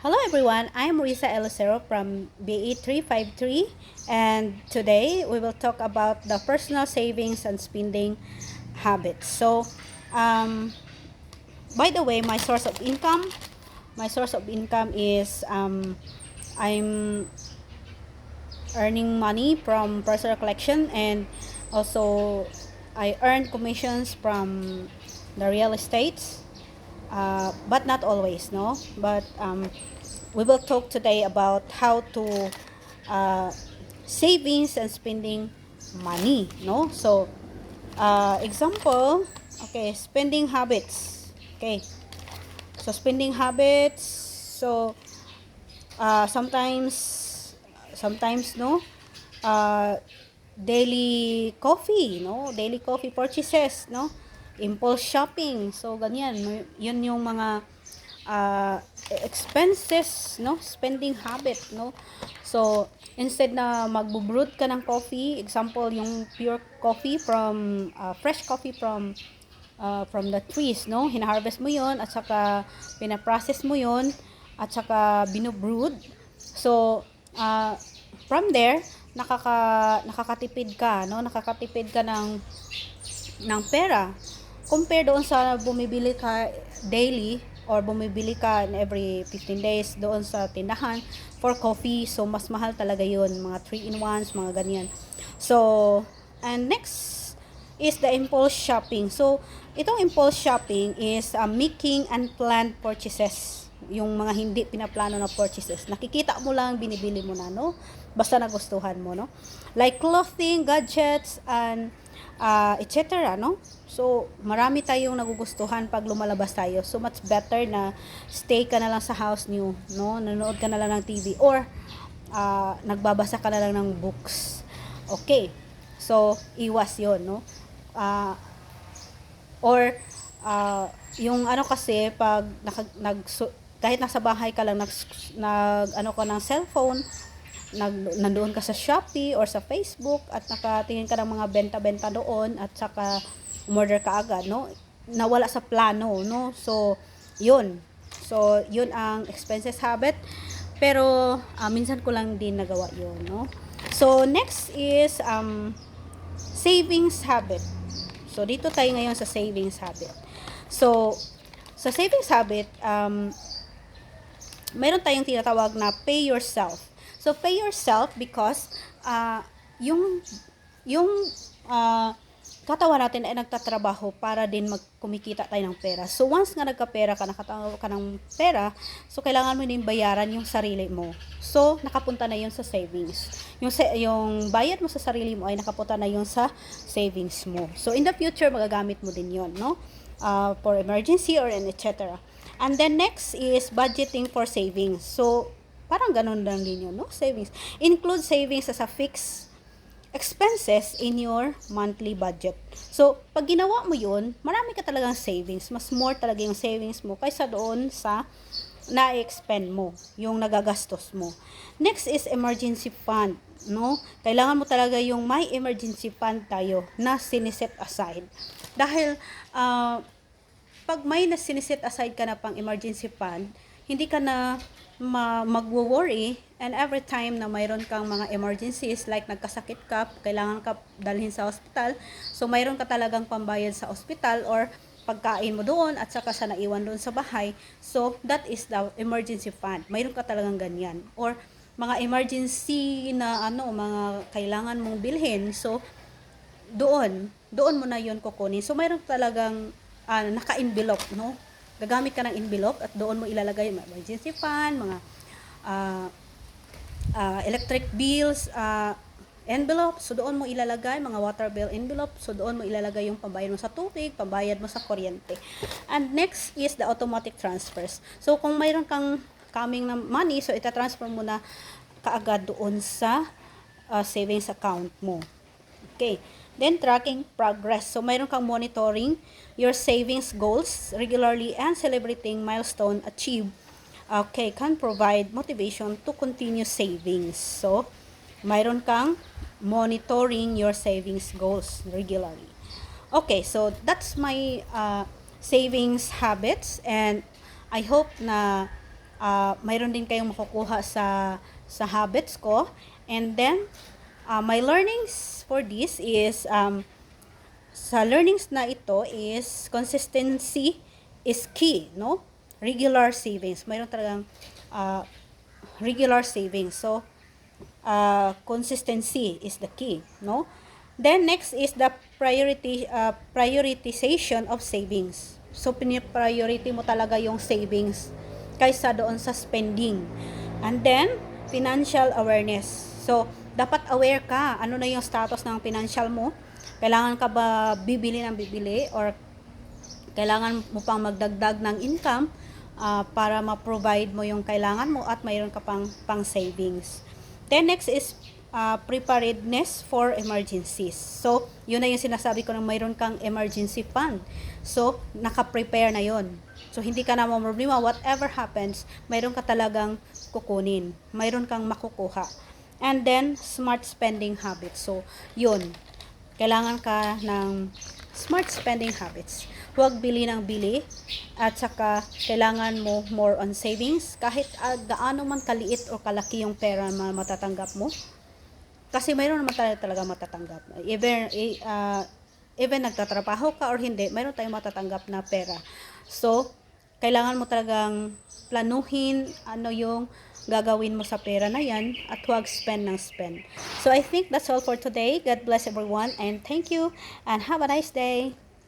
Hello everyone, I'm Risa Elocero from BE 353 and today we will talk about the personal savings and spending habits. Um, by the way, my source of income is I'm earning money from personal collection, and also I earn commissions from the real estates, but not always, no. But we will talk today about how to uh, savings and spending money, no. Example, okay, spending habits. Okay, so spending habits. So sometimes no, uh, daily coffee purchases, no, impulse shopping. So ganyan, yun yung mga uh, expenses, no, spending habit, no. So instead na magbo-brew ka ng coffee, example yung pure coffee from fresh coffee from the trees, no, hina-harvest mo yon at saka pina-process mo yon at saka binu-brewed. So from there nakakatipid ka, no, nakakatipid ka ng pera compare doon sa bumibili ka daily or bumibili ka in every 15 days doon sa tindahan for coffee. So mas mahal talaga yun, mga 3-in-1s, mga ganyan. So and next is the impulse shopping. So itong impulse shopping is making unplanned purchases, yung mga hindi pinaplano na purchases. Nakikita mo lang, binibili mo na, no, basta nagustuhan mo, no, like clothing, gadgets, and etc., no. So marami tayong nagugustuhan pag lumalabas tayo. So much better na stay ka na lang sa house niyo, no, nanonood ka na lang ng TV, or nagbabasa ka na lang ng books. Okay, so iwas yon, no. uh, or yung ano kasi pag kahit nasa bahay ka lang, ano ka ng cellphone, nandoon ka sa Shopee or sa Facebook at nakatingin ka ng mga benta-benta doon at saka umorder ka agad, no, nawala sa plano, no. So yun ang expenses habit, pero minsan ko lang din nagawa yun, no. So next is savings habit. So dito tayo ngayon sa savings habit. So sa savings habit, mayroon tayong tinatawag na pay yourself. So pay yourself because yung katawan natin ay nagtatrabaho para din kumikita tayo ng pera. So once nga nagkapera ka, nakatawa ka ng pera, so kailangan mo din bayaran yung sarili mo. So nakapunta na yun sa savings. Yung bayad mo sa sarili mo ay nakapunta na yun sa savings mo. So in the future magagamit mo din yun, no? For emergency or etc. And then next is budgeting for savings. So parang ganun lang din yun, no? Savings. Include savings as a fixed expenses in your monthly budget. So, pag ginawa mo yun, marami ka talagang savings. Mas more talaga yung savings mo kaysa doon sa na-expend mo, yung nagagastos mo. Next is emergency fund, no? Kailangan mo talaga yung may emergency fund tayo na siniset aside. Dahil, pag may na siniset aside ka na pang emergency fund, hindi ka na magwo-worry, and every time na mayroon kang mga emergencies like nagkasakit ka, kailangan ka dalhin sa hospital, so mayroon ka talagang pambayad sa hospital or pagkain mo doon at saka sa naiwan doon sa bahay. So that is the emergency fund. Mayroon ka talagang ganyan, or mga emergency na mga kailangan mong bilhin, so doon mo na yon kukunin. So mayroon talagang naka-envelope, no, gagamit ka ng envelope at doon mo ilalagay mga emergency fund, mga electric bills envelope, so doon mo ilalagay mga water bill envelope, so doon mo ilalagay yung pambayad mo sa tubig, pambayad mo sa kuryente. And next is the automatic transfers. So kung mayroon kang coming na money, so ita-transfer mo na kaagad doon sa savings account mo. Okay. Then, tracking progress. So, mayroon kang monitoring your savings goals regularly and celebrating milestone achieved. Okay, can provide motivation to continue savings. So, mayroon kang monitoring your savings goals regularly. Okay, so that's my savings habits, and I hope na mayroon din kayong makukuha sa habits ko. And then, my learnings for this is, sa learnings na ito is, consistency is key, no? Regular savings. Mayroon talagang regular savings. So, consistency is the key, no? Then, next is the prioritization of savings. So, pinipriority mo talaga yung savings kaysa doon sa spending. And then, financial awareness. So, dapat aware ka, ano na yung status ng financial mo. Kailangan ka ba bibili ng bibili, or kailangan mo pang magdagdag ng income para ma-provide mo yung kailangan mo at mayroon ka pang savings. Then next is preparedness for emergencies. So, yun na yung sinasabi ko, na mayroon kang emergency fund. So, naka-prepare na yun. So, hindi ka na problema. Whatever happens, mayroon ka talagang kukunin. Mayroon kang makukuha. And then, smart spending habits. So, yun. Kailangan ka ng smart spending habits. Huwag bili ng bili. At saka, kailangan mo more on savings. Kahit gaano man kaliit o kalaki yung pera na matatanggap mo. Kasi mayroon naman talaga matatanggap. Even nagtatrabaho ka or hindi, mayroon tayong matatanggap na pera. So, kailangan mo talagang planuhin ano yung gagawin mo sa pera na yan, at huwag spend ng spend. So, I think that's all for today. God bless everyone, and thank you, and have a nice day.